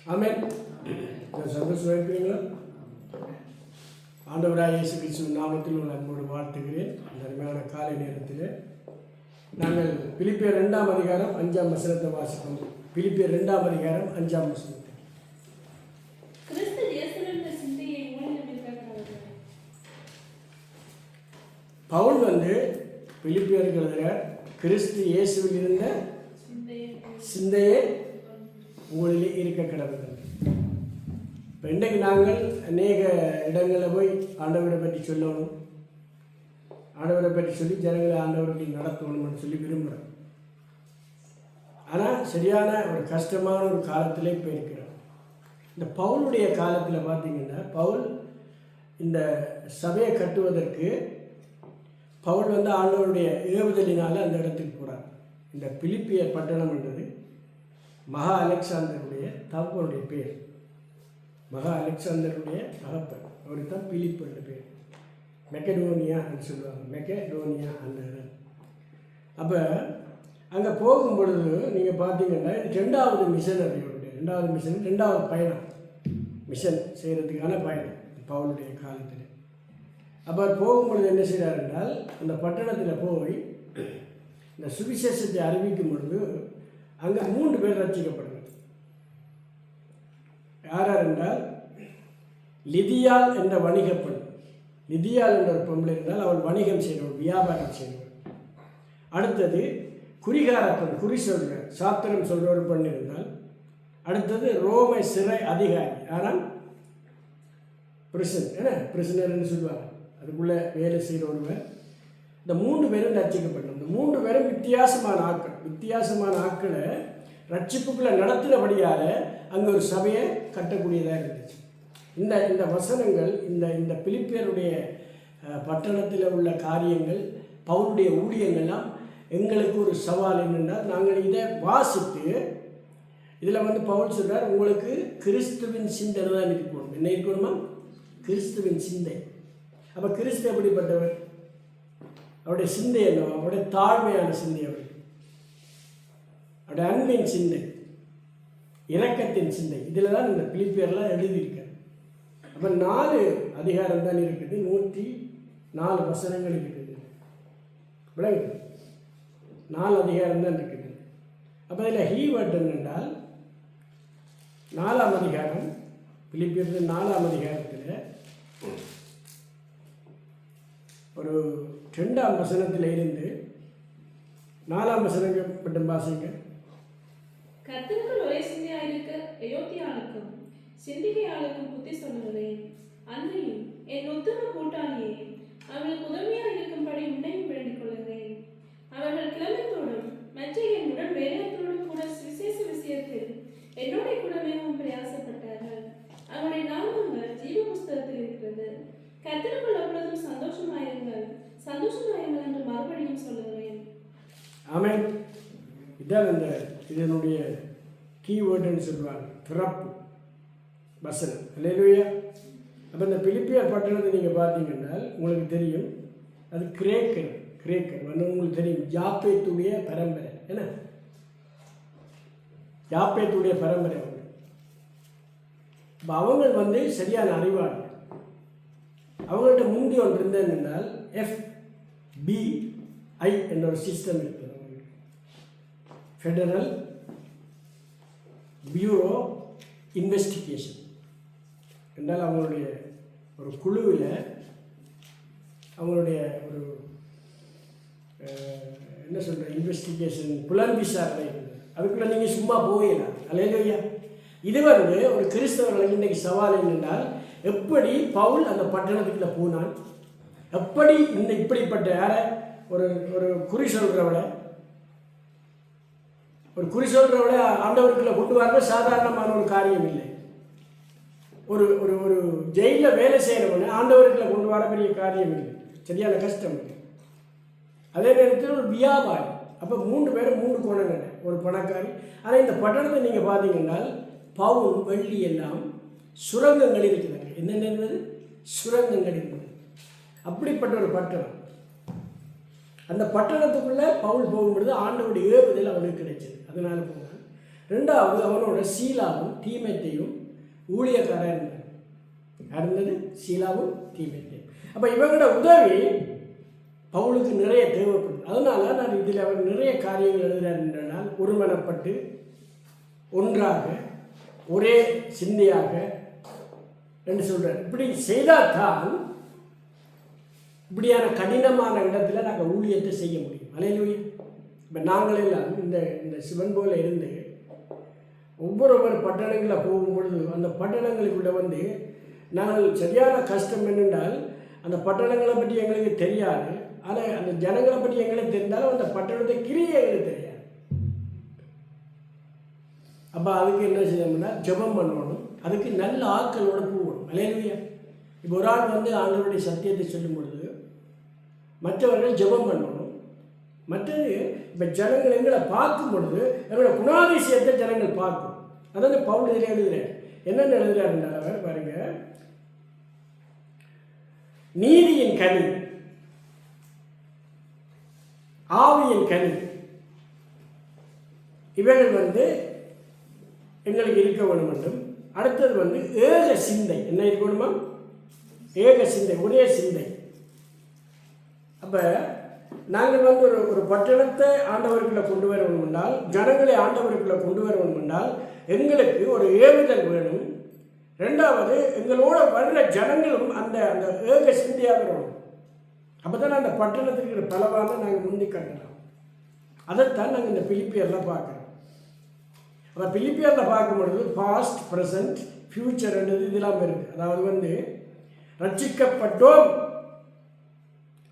ஆமென். சந்தோஷமாக இருக்கிறீங்களா? ஆண்டவராக இயேசு கிறிஸ்துவின் நாமத்தில் உங்கள் அன்போடு வாழ்த்துகிறேன். இந்த அருமையான காலை நேரத்தில் நாங்கள் பிலிப்பியர் 2ஆம் அதிகாரம் 5ஆம் வசனத்தை வாசிப்போம். பிலிப்பியர் 2ஆம் அதிகாரம் 5ஆம் வசனத்தை. பவுல் பிலிப்பியருக்கு எழுதுகிற கிறிஸ்து இயேசுவில் இருந்த சிந்தையே உங்களிலே இருக்க கிடந்தது. இப்போ இன்றைக்கு நாங்கள் அநேக இடங்களில் போய் ஆண்டவரை பற்றி சொல்லணும், ஆண்டவரை பற்றி சொல்லி ஜனங்களை ஆண்டவரை நடத்தணும்னு சொல்லி விரும்புகிறோம். ஆனால் சரியான ஒரு கஷ்டமான ஒரு காலத்திலே இப்போ இருக்கிறோம். இந்த பவுலுடைய காலத்தில் பார்த்தீங்கன்னா, பவுல் இந்த சபையை கட்டுவதற்கு பவுல் ஆண்டவருடைய ஏவுதலினால் அந்த இடத்துக்கு போகிறார். இந்த பிலிப்பியர் பட்டணம் என்றது மகா அலெக்சாந்தருடைய தகப்பனுடைய பேர். மகா அலெக்சாந்தருடைய தகப்பன் அவருக்கு தான் பிலிப்பு என்ற பேர். மெக்கடோனியா என்று சொல்லுவாங்க. மெக்கடோனியா அந்த இடம். அப்போ அங்கே போகும் பொழுது நீங்கள் பார்த்தீங்கன்னா ரெண்டாவது மிஷன், அவருடைய ரெண்டாவது பயணம், மிஷன் செய்கிறதுக்கான பயணம் பவுலுடைய காலத்தில். அப்போ போகும்பொழுது என்ன செய்கிறார் என்றால், அந்த பட்டணத்தில் போய் இந்த சுவிசேஷத்தை அறிவிக்கும் பொழுது அங்கே 3 பேர் ரட்சிக்கப்படுங்க. யார் என்றால், லிதியால் என்ற வணிகப்பெண். லிதியால் என்ற ஒரு பொம்பளை இருந்தால் அவள் வணிகம் செய்கிறவள், வியாபாரம் செய்கிறவள். அடுத்தது குறிகாரப்பெண், குறி சொல்கிற சாத்திரம் சொல்கிற ஒரு பெண் இருந்தால். அடுத்தது ரோமை சிறை அதிகாரி, ஆனால் பிரிசனர்னு சொல்லுவாங்க, அதுக்குள்ளே வேலை செய்கிற ஒருவர். இந்த 3 பேரும் ரட்சிக்கப்பட்டோம். இந்த 3 பேரும் வித்தியாசமான ஆட்களை ரட்சிப்புக்குள்ளே நடத்தினபடியால் அங்கே ஒரு சபையை கட்டக்கூடியதாக இருந்துச்சு. இந்த வசனங்கள், இந்த பிலிப்பியருடைய பட்டணத்தில் உள்ள காரியங்கள், பவுலுடைய ஊழியங்கள்லாம் எங்களுக்கு ஒரு சவால் என்னென்னால், நாங்கள் இதை வாசித்து இதில் பவுல் சொல்கிறார், உங்களுக்கு கிறிஸ்துவின் சிந்தனை தான் இருக்கணும். என்ன இருக்கணுமா? கிறிஸ்துவின் சிந்தை. அப்போ கிறிஸ்து எப்படிப்பட்டவர்? அவருடைய சிந்தை என்னவோ, அவருடைய தாழ்மையான சிந்தை, அவருடைய அன்பின் சிந்தை, இரக்கத்தின் சிந்தை. இதில் தான் இந்த பிலிப்பியர்லாம் எழுதியிருக்காரு. அப்போ 4 அதிகாரம் தான் இருக்குது, 104 வசனங்கள் இருக்குது. விளங்கு, 4 அதிகாரம் தான் இருக்குது. அப்போ இதில் ஹீவர்ட் என்றால் 4ஆம் அதிகாரம், பிலிப்பியர் 4ஆம் அதிகாரத்தில் ஒரு 2ஆம் வசனத்தில் இருந்து 4ஆம் வசனங்கள் மட்டும் வாசிங்க. கர்த்தருக்குள் ஒரே சிந்தையாயிருக்க அயோத்தியாளுக்கும் சிந்திகையாளுக்கும் புத்தி சொல்லுகிறேன். அன்றையும் என் உத்தம கூட்டாளியே, அவர்களுக்கு உதவியாக இருக்கும்படி உன்னையும் வேண்டிக் கொள்கிறேன். அவர்கள் கிளம்பத்தோடும் மற்ற என் உடன் வேலையத்தோடும் கூட விசேஷ விஷயத்தில் என்னோட கூட மிகவும் பிரயாசப்பட்டார்கள். அவருடைய நாமங்கள் ஜீவ புஸ்தகத்தில் இருக்கிறது. கர்த்தருக்குள் எப்பொழுதும் சந்தோஷமாயிருங்கள் என்று மறுபடியும் சொல்லுகிறேன். ஆமென். இதான் இதனுடைய கீவேர்டுன்னு சொல்லுவாங்க, திறப்பு வசனம். அல்லேலூயா. அப்போ இந்த பிலிப்பியர் பட்டணத்தை நீங்கள் பார்த்தீங்கன்னா உங்களுக்கு தெரியும், அது கிரேக்கர் உங்களுக்கு தெரியும். யாப்பேத்துடைய பரம்பரை. என்ன யாப்பேத்துடைய பரம்பரை அவங்க. இப்போ அவங்க சரியான அறிவாளி. அவங்கள்ட்ட முந்தி ஒன்று இருந்தது என்றால் FBI என்ற ஒரு சிஸ்டம் இருக்குது. ஃபெடரல் பியூரோ இன்வெஸ்டிகேஷன் என்றால் அவங்களுடைய ஒரு குழுவில் அவங்களுடைய ஒரு என்ன சொல்கிற இன்வெஸ்டிகேஷன் புலன் விசாரணை இருக்குது. அதுக்குள்ளே நீங்கள் சும்மா போயிடலாம். அல்லேலூயா. இது ஒரு கிறிஸ்தவர்களுக்கு இன்றைக்கு சவால் என்னென்றால், எப்படி பவுல் அந்த பட்டணத்துக்குள்ள போனான், எப்படி இப்படிப்பட்ட யாரை ஒரு குறி சொல்கிறவளை ஆண்டவருக்குள்ள கொண்டு வர சாதாரணமான ஒரு காரியம் இல்லை. ஒரு ஒரு ஒரு ஜெயிலில் வேலை செய்கிறவனை ஆண்டவருக்குள்ள கொண்டு வர பெரிய காரியம் இல்லை, சரியான கஷ்டம் இல்லை. அதே நேரத்தில் ஒரு வியாபாரி. அப்போ 3 பேரும் 3 கோணங்கள், ஒரு பணக்காரி. ஆனால் இந்த பட்டணத்தை நீங்கள் பார்த்தீங்கன்னா பவுல் வெள்ளி எல்லாம் சுரங்கங்கள் இருக்கிறாங்க. என்னென்ன சுரங்கங்கள் இருக்குது. அப்படிப்பட்ட ஒரு பட்டணம். அந்த பட்டணத்துக்குள்ளே பவுல் போகும்பொழுது ஆண்டவருடைய ஏவுதல் அவனுக்கு கிடைச்சது. அதனால் போனான். ரெண்டாவது அவனோட சீலாவும் தீமைத்தையும் ஊழியக்காரன் இருந்தார். இருந்தது சீலாவும் தீமைத்தையும். அப்போ இவங்களோட உதவி பவுலுக்கு நிறைய தேவைப்படுது. அதனால நான் இதில் அவர் நிறைய காரியங்கள் எழுதுகிறார் என்றால் ஒருமனப்பட்டு ஒன்றாக ஒரே சிந்தையாக என்று சொல்கிறார். இப்படி செய்தால் தான் இப்படியான கடினமான இடத்துல நாங்கள் ஊழியத்தை செய்ய முடியும். அல்லேலூயா. இப்போ நாங்கள் எல்லாம் இந்த சிவன் போல இருந்து ஒவ்வொரு பட்டணங்களில் போகும்பொழுது அந்த பட்டணங்களுக்குள்ள வந்து நாங்கள் சரியான கஷ்டம் என்னென்றால் அந்த பட்டணங்களை பற்றி எங்களுக்கு தெரியாது. ஆனால் அந்த ஜனங்களை பற்றி எங்களுக்கு தெரிந்தாலும் அந்த பட்டணத்தை கிரியை எங்களுக்கு தெரியாது. அப்போ அதுக்கு என்ன செய்யணும்னா ஜெபம் பண்ணணும். அதுக்கு நல்ல ஆட்களோட போகணும். அல்லேலூயா. இப்போ ஒரு ஆள் வந்து ஆண்டவருடைய சத்தியத்தை சொல்லும் பொழுது மற்றவர்கள் ஜெபம் பண்ணணும். மற்றது இப்போ ஜனங்கள் எங்களை பார்க்கும் பொழுது எங்களோட குணாதிசயத்தை ஜனங்கள் பார்க்கும். அதாவது பவுல் இதில் எழுதுகிறார். என்னென்ன எழுதுகிறார் அவர் பாருங்க. நீதியின் கனி, ஆவியின் கனி, இவைகள் வந்து எங்களுக்கு இருக்க வேண்டும் என்றும், அடுத்தது வந்து ஏக சிந்தை. என்ன இருக்கணுமா? ஏக சிந்தை, ஒரே சிந்தை. அப்போ நாங்கள் வந்து ஒரு பட்டணத்தை ஆண்டவருக்குள்ளே கொண்டு வர வேண்டும் என்றால், ஜனங்களை ஆண்டவருக்குள்ளே கொண்டு வர வேண்டும் என்றால் எங்களுக்கு ஒரு ஏவுதல் வேணும். ரெண்டாவது எங்களோட வர்ற ஜனங்களும் அந்த அந்த ஏக சிந்தையாக வரணும். அப்போ தான் அந்த பட்டணத்துக்கு இருக்கிற பலவான நாங்கள் முந்தி கட்டலாம். அதைத்தான் நாங்கள் இந்த பிலிப்பியரில் பார்க்குறோம். அப்போ பிலிப்பியரில் பார்க்கும்பொழுது பாஸ்ட், ப்ரெசன்ட், ஃப்யூச்சர் என்றது இதெல்லாம் இருக்குது. அதாவது வந்து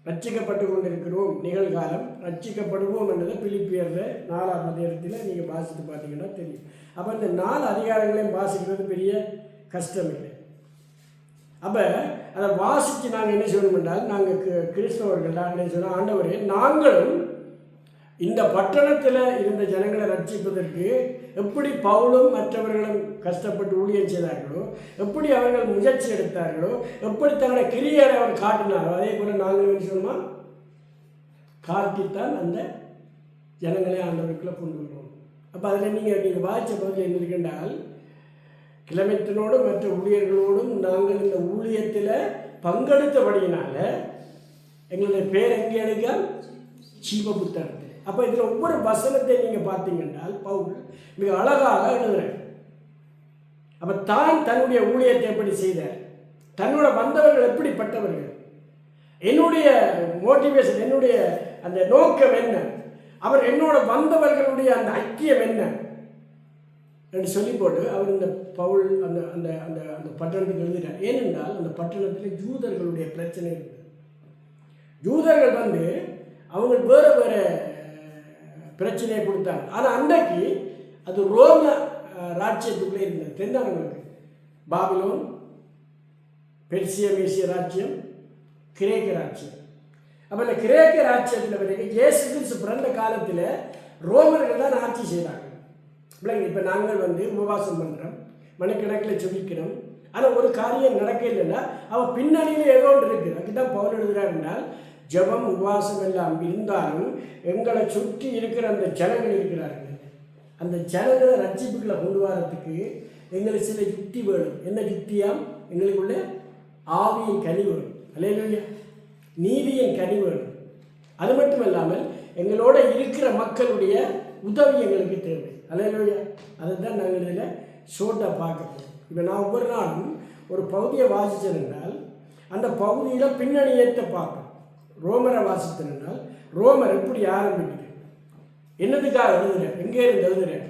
ரட்சிக்கப்பட்டு கொண்டிருக்கிறோம், நிகழ்காலம், ரட்சிக்கப்படுவோம் என்றதை பிலிப்பியரில் 4ஆம் அதிகாரத்தில் நீங்கள் வாசித்து பார்த்தீங்கன்னா தெரியும். அப்போ இந்த 4 அதிகாரங்களையும் வாசிக்கிறது பெரிய கஷ்டம் இல்லை. அப்போ அதை வாசித்து நாங்கள் என்ன சொல்லணும் என்றால், நாங்கள் கிறிஸ்தவர்கள் என்ன சொன்னால், ஆண்டவரே நாங்களும் இந்த பட்டணத்தில் இருந்த ஜனங்களை ரட்சிப்பதற்கு எப்படி பவுலும் மற்றவர்களும் கஷ்டப்பட்டு ஊழியம் செய்தார்களோ, எப்படி அவர்கள் முயற்சி எடுத்தார்களோ, எப்படி தங்களை கிரியரை அவர் காட்டினாரோ, அதே போல் நாங்கள் என்ன சொன்னோம், காட்டித்தான் அந்த ஜனங்களை ஆண்டவருக்குள்ளே கொண்டு வருவோம். அப்போ அதில் நீங்கள் வாய்ச்ச பகுதியில் என்ன இருக்கின்றால், கிளமெத்தினோடும் மற்ற ஊழியர்களோடும் நாங்கள் இந்த ஊழியத்தில் பங்கெடுத்தபடியினால எங்களுடைய பேர் எங்கே எடுக்க ஜீவ புத்தகத்தில். அப்போ இதில் ஒவ்வொரு வசனத்தை நீங்கள் பார்த்தீங்கன்றால் பவுல் மிக அழகாக எழுதுகிறார். அப்போ தான் தன்னுடைய ஊழியத்தை எப்படி செய்தார், தன்னோட வந்தவர்கள் எப்படிப்பட்டவர்கள், என்னுடைய மோட்டிவேஷன், என்னுடைய அந்த நோக்கம் என்ன, அவர் என்னோட வந்தவர்களுடைய அந்த ஐக்கியம் என்ன என்று சொல்லி போட்டு அவர் இந்த பவுல் அந்த அந்த அந்த அந்த பட்டணத்துக்கு எழுதுகிறார். ஏனென்றால் அந்த பட்டணத்தில் யூதர்களுடைய பிரச்சனை இருக்குது. யூதர்கள் வந்து அவங்க வேறு வேறு பிரச்சனையை கொடுத்தாங்க. ஆனால் அன்றைக்கு அது ரோம ராஜ்யத்துக்குள்ளே இருந்தது. தெரிந்தாங்களுக்கு பாபிலோன், பெர்சிய மேசிய ராஜ்யம், கிரேக்க ராஜ்யம். அப்போ இந்த கிரேக்க ராஜ்யத்தில் பிறகு இயேசு கிறிஸ்து பிறந்த காலத்தில் ரோமர்கள் தான் ஆட்சி செய்கிறாங்க. இப்போ நாங்கள் வந்து உபவாசம் பண்ணுறோம், மணிக்கணக்கில் சொல்லிக்கிறோம், ஆனால் ஒரு காரியம் நடக்க இல்லைன்னா அவன் பின்னணியில் ஏதோ ஒன்று இருக்குது. அதுதான் பவுல் எழுதுகிறார் என்றால், ஜபம் உபவாசம் எல்லாம் இருந்தாலும் எங்களை சுற்றி இருக்கிற அந்த ஜனங்கள் இருக்கிறார்கள், அந்த ஜனங்களை ரட்சிப்புகளை கொண்டு வரத்துக்கு எங்களுக்கு சில யுக்தி வேணும். என்ன யுக்தியாம்? எங்களுக்குள்ள ஆவியின் கனி வேணும். அல்லேலூயா. நீதியின் கனி வேணும். அது மட்டும் இல்லாமல் எங்களோட இருக்கிற மக்களுடைய உதவி எங்களுக்கு தேவை. அல்லேலூயா. அதை தான் நாங்கள் இதில் ஷோட்டாக பார்க்கணும். இப்போ நான் ஒவ்வொரு நாளும் ஒரு பகுதியை வாசித்தேன் என்றால் அந்த பகுதியில் பின்னணியத்தை பார்ப்பேன். ரோமரை வாசித்தனால் ரோமர் எப்படி ஆரம்பிக்குது, என்னதுக்காக எழுதுகிறேன், எங்கே இருந்து எழுதுகிறேன்,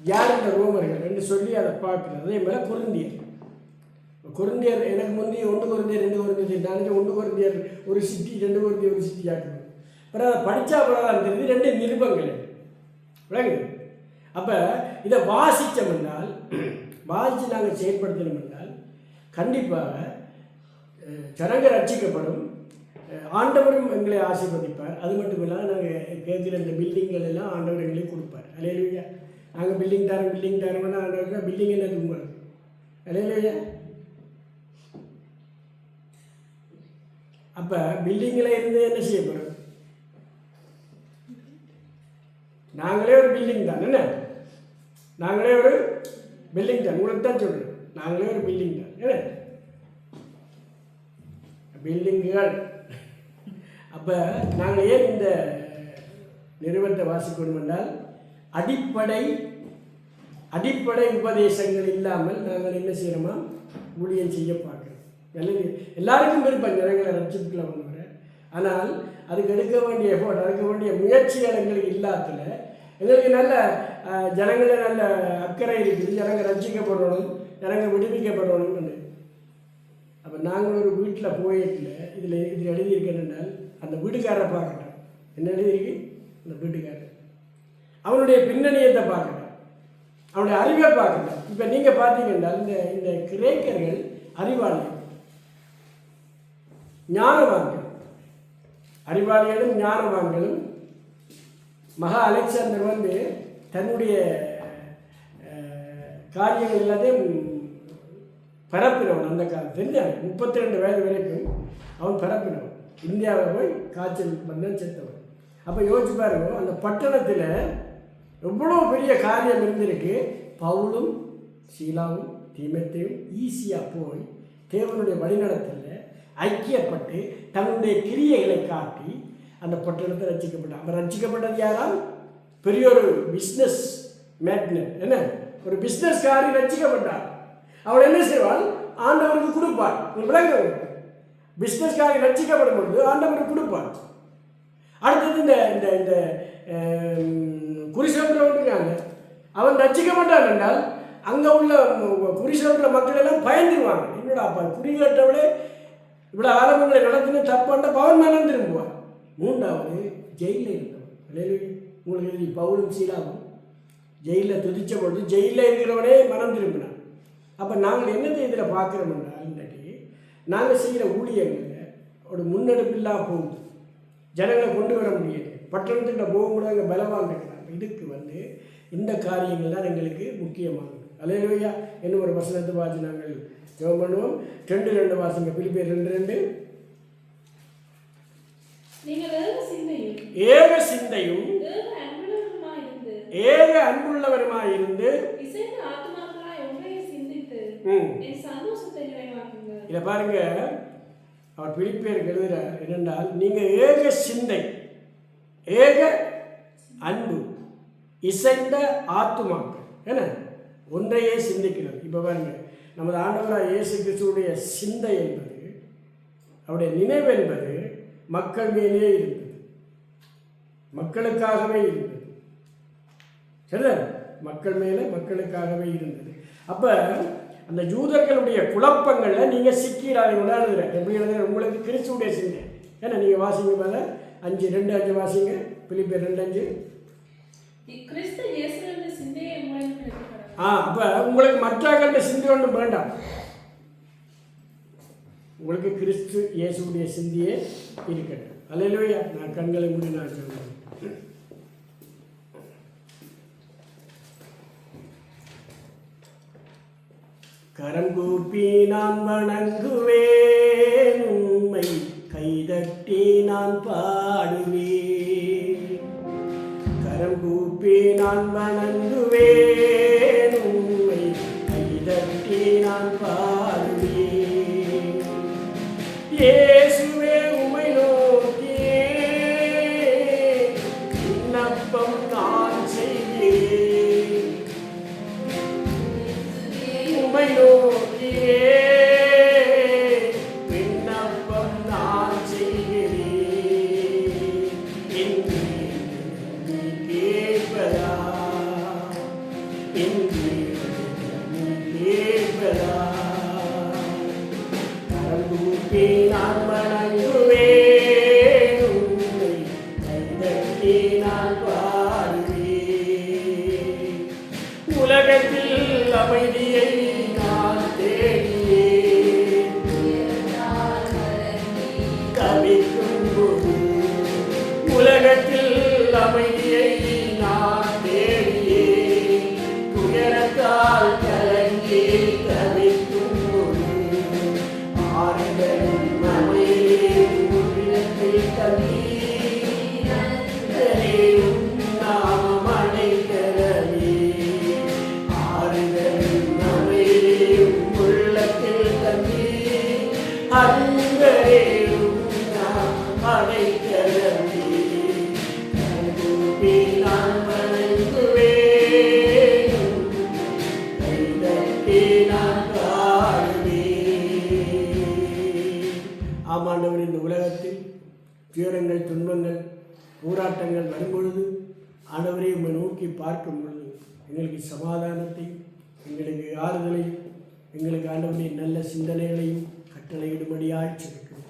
யார் இந்த ரோமர்கள் என்று சொல்லி அதை பார்க்குறேன். அதே மாதிரி கொரிந்தியர் எனக்கு முந்தி 1 கொரிந்தியர் 2 கொரிந்தியர் நினைச்சேன். 1 கொரிந்தியர் ஒரு சிட்டி, 2 கொரிந்தியர் ஒரு சிட்டி ஆக்கணும். அப்புறம் அதை படித்தா அப்புறம் தெரியுது 2 நிருபங்கள் விளங்குது. அப்போ இதை வாசித்தோம் என்றால், வாசித்து நாங்கள் செயல்படுத்தணும் என்றால் கண்டிப்பாக ஜனங்கள் ரட்சிக்கப்படும், ஆண்டவரும் எங்களை ஆசீர்வதிப்பார். அது மட்டும் இல்லாமல் நாங்கள் கேட்குற இந்த பில்டிங்கள் எல்லாம் ஆண்டவர் எங்களுக்கு கொடுப்பார். அல்லேலூயா. நாங்கள் பில்டிங் தரோம்னா ஆண்டவர் பில்டிங் என்ன உங்களுக்கு. அல்லேலூயா. அப்போ பில்டிங்கில் இருந்து என்ன செய்யப்படும்? நாங்களே ஒரு பில்டிங் தான். என்ன நாங்களே ஒரு பில்டிங் தான், உங்களுக்கு தான் சொல்கிறேன், நாங்களே ஒரு பில்டிங் தான். ஏன்னா பில்டிங்குகள். அப்போ நாங்கள் ஏன் இந்த நிறுவனத்தை வாசிக்கணும் என்றால் அடிப்படை உபதேசங்கள் இல்லாமல் நாங்கள் என்ன செய்கிறோமா ஊழியம் செய்ய பார்க்குறோம். எல்லாருக்கும் விருப்பம் ஜனங்களை ரட்சிப்புக்குள்ள பண்ணுவாங்க. ஆனால் அதுக்கு எடுக்க வேண்டிய எஃபோர்ட், எடுக்க வேண்டிய முயற்சிகள் எங்களுக்கு இல்லாததுல எங்களுக்கு நல்ல ஜனங்களை நல்ல அக்கறை இருக்குது, ஜனங்க ரட்சிக்கப்படணும், ஜனங்க விடுவிக்கப்படணும். அப்போ நாங்கள் ஒரு வீட்டில் போயிடல இதில் எழுதியிருக்கேன் என்றால் அந்த வீட்டுக்காரரை பார்க்கட்டோம். என்ன எழுதியிருக்கு? அந்த வீட்டுக்காரர் அவனுடைய பின்னணியத்தை பார்க்கட்டோம், அவனுடைய அறிவை பார்க்கட்டோம். இப்போ நீங்கள் பார்த்தீங்கன்னா இந்த கிரேக்கர்கள் அறிவாளிகள், ஞானவான்கள், அறிவாளிகளும் ஞானவான்களும். மகா அலெக்சாண்டர் வந்து தன்னுடைய காரியங்கள் எல்லாத்தையும் பரப்பினவன். அந்த காலம் தெரிஞ்சாங்க 32 வயது வரைக்கும் அவன் பரப்பினவன். இந்தியாவில் போய் காய்ச்சல் வந்து செத்தவன். அப்போ யோசிச்சு பாருங்க, அந்த பட்டணத்தில் எவ்வளோ பெரிய காரியம் இருந்திருக்கு. பவுலும் சீலாவும் தீமோத்தேயும் ஈஸியாக போய் தேவனுடைய வழிநடத்தல ஐக்கியப்பட்டு தன்னுடைய கிரியைகளை காட்டி அந்த பட்டணத்தை ரட்சிக்கப்பட்டான். அவன் ரட்சிக்கப்பட்டது யாரால்? பெரிய ஒரு பிஸ்னஸ் மேக்னட், என்ன ஒரு பிஸ்னஸ்காரி ரட்சிக்கப்பட்டார். அவள் என்ன செய்வாள்? ஆண்டவருக்கு கொடுப்பாள். விளங்க, பிஸ்னஸ்காரி ரட்சிக்கப்படும் பொழுது ஆண்டவருக்கு கொடுப்பாள். அடுத்தது இந்த இந்த இந்த குறிசோன்றவனுக்காங்க அவன் ரட்சிக்கப்பட்டான் என்றால் அங்கே உள்ள குறிசோன்ற மக்கள் எல்லாம் பயந்துருவாங்க. என்னோட அப்பா குறி கேட்டவளே இவ்வளோ ஆரம்பங்களை நடத்தின தப்பாண்ட பவன் மேலே திரும்புவார். மூன்றாவது ஜெயிலில் இருந்தவன். உங்களுக்கு பவுலும் சீலாவும் ஜெயிலில் துதிச்ச பொழுது ஜெயிலில் இருக்கிறவனே மனம் திரும்பினான். அப்போ நாங்கள் என்னது இதில் பார்க்குறோம்னா, இன்றைக்கி நாங்கள் செய்கிற ஊழியங்களில் ஒரு முன்னெடுப்பில்லாம போகுது. ஜனங்களை கொண்டு வர முடியாது. பட்டணத்துக்கிட்ட போகும்போது அங்கே பலவான் இருக்கிறாங்க. இதுக்கு வந்து இந்த காரியங்கள் தான் எங்களுக்கு முக்கியமானது. அல்லேலூயா. இன்னும் ஒரு வசனத்தை வாசி நாங்கள் ஜெபம் பண்ணுவோம். 2:2 வாசிங்க. பிலிப்பியர் 2:2. ஏக சிந்தையும் ஏக அன்புள்ளவருமாயிருந்து இதை பாருங்க, அவர் பிலிப்பியருக்கு எழுதுகிறார் என்னென்றால், நீங்கள் ஏக சிந்தை, ஏக அன்பு, இசைந்த ஆத்துமாக்கள், ஏன்னா ஒன்றையே சிந்திக்கிறது. இப்போ பாருங்க, நமது ஆண்டவராக இயேசு கிறிஸ்துவுடைய சிந்தை என்பது, அவருடைய நினைவு என்பது மக்கள் மேலே இருந்தது, மக்களுக்காகவே இருந்தது. சரி, மக்கள் மேலே மக்களுக்காகவே இருந்தது. அப்போ அந்த யூதர்களுடைய குழப்பங்களில் நீங்கள் சிக்கிடாதீங்க. எழுதுகிறேன் எப்படி எழுதுகிறேன்? உங்களுக்கு கிறிஸ்துவுடைய சிந்தை. ஏன்னா நீங்கள் வாசிங்க மேலே 5:2-5 வாசிங்க. பிலிப்பியர் 2:5. அப்போ உங்களுக்கு மற்றவர்களுடைய சிந்தை ஒன்றும் வேண்டாம். உங்களுக்கு கிறிஸ்து இயேசுடைய சிந்தியே இருக்கட்டும். அல்லேலூயா. நான் கண்களை மூடி நான் சொல்லுவேன். கரம் கூப்பி நான் வணங்குவேன், உம்மை கைதட்டி நான் பாடுவேன். கரம் கூப்பி நான் வணங்குவேன், உம்மை கைதட்டி நான் பாடுவேன். இயேசுவே உம்மை நோக்கியே விண்ணப்பம் நான் செய்கிறேன். உம்மை நோக்கியே விண்ணப்பம் நான் செய்கிறேன். என்று நீ கேட்பதா, என்று நீ கேட்பதா. கரங்கூப்பி நான் வணங்குவேன், உம்மை கைதட்டி நான் பாடுவேன். உலகத்தில் அமைதியை நான் தேடியேன், தவிக்கும் போது உலகத்தில் அமைதியை நான் தேடியேன். துயரத்தால் கலங்கி தவிக்கும் போது ஆறுதலும் அமைதியும் உள்ளத்தில் தண்ணீர் நாமம் அடைக்கலமே. போராட்டங்கள் வரும்பொழுது ஆண்டவரை உம்மை நோக்கி பார்க்கும் பொழுது எங்களுக்கு சமாதானத்தையும் எங்களுக்கு ஆறுதலையும் எங்களுக்கு ஆண்டவரை நல்ல சிந்தனைகளையும் கட்டளையிடும்படியாக சொல்லிக்கிறோம்.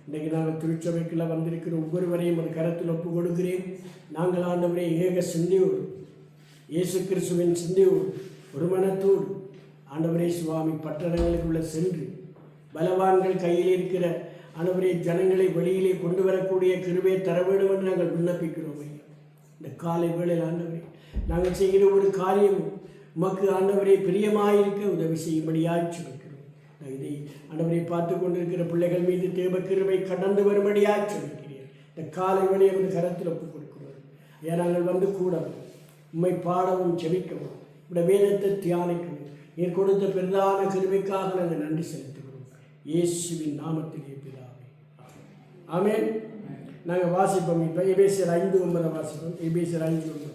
இன்றைக்கு நாங்கள் திருச்சபைக்குள்ள வந்திருக்கிற ஒவ்வொருவரையும் ஒரு கரத்தில் ஒப்பு கொடுக்கிறேன். நாங்கள் ஆண்டவரை ஏக சிந்தையோடு இயேசு கிறிஸ்துவின் சிந்தையோடு ஒரு மனத்தோடு ஆண்டவரே சுவாமி பட்டணங்களுக்குள்ளே சென்று பலவான்கள் கையில் இருக்கிற ஆண்டவரே ஜனங்களை வெளியிலே கொண்டு வரக்கூடிய கிருபையை தர வேண்டும் என்று நாங்கள் விண்ணப்பிக்கிறோம். ஐயா, இந்த காலை வேளையில் ஆண்டவரே நாங்கள் செய்கிற ஒரு காரியம் உமக்கு ஆண்டவரே பிரியமாயிருக்க உதவி செய்யும்படியாக சொல்லிக்கிறோம். இதை ஆண்டவரை பார்த்து கொண்டிருக்கிற பிள்ளைகள் மீது தேவ கிருபை கடந்து வரும்படியாக சொல்லிக்கிறேன். இந்த காலை வேளையை ஒரு கரத்தில் ஒப்புக் கொடுக்கிறோம். ஏன் நாங்கள் வந்து கூட உம்மை பாடவும் செபிக்கவும் இந்த வேதத்தை தியானிக்கவும் நீர் கொடுத்த பிரதான கிருபைக்காக நாங்கள் நன்றி செலுத்துகிறோம். இயேசுவின் நாமத்திலே பிதாவே, ஆமென். நாங்கள் வாசிப்போம். இப்போ எபேசியர் 5:9 வாசிப்போம். எபேசியர் 5:9.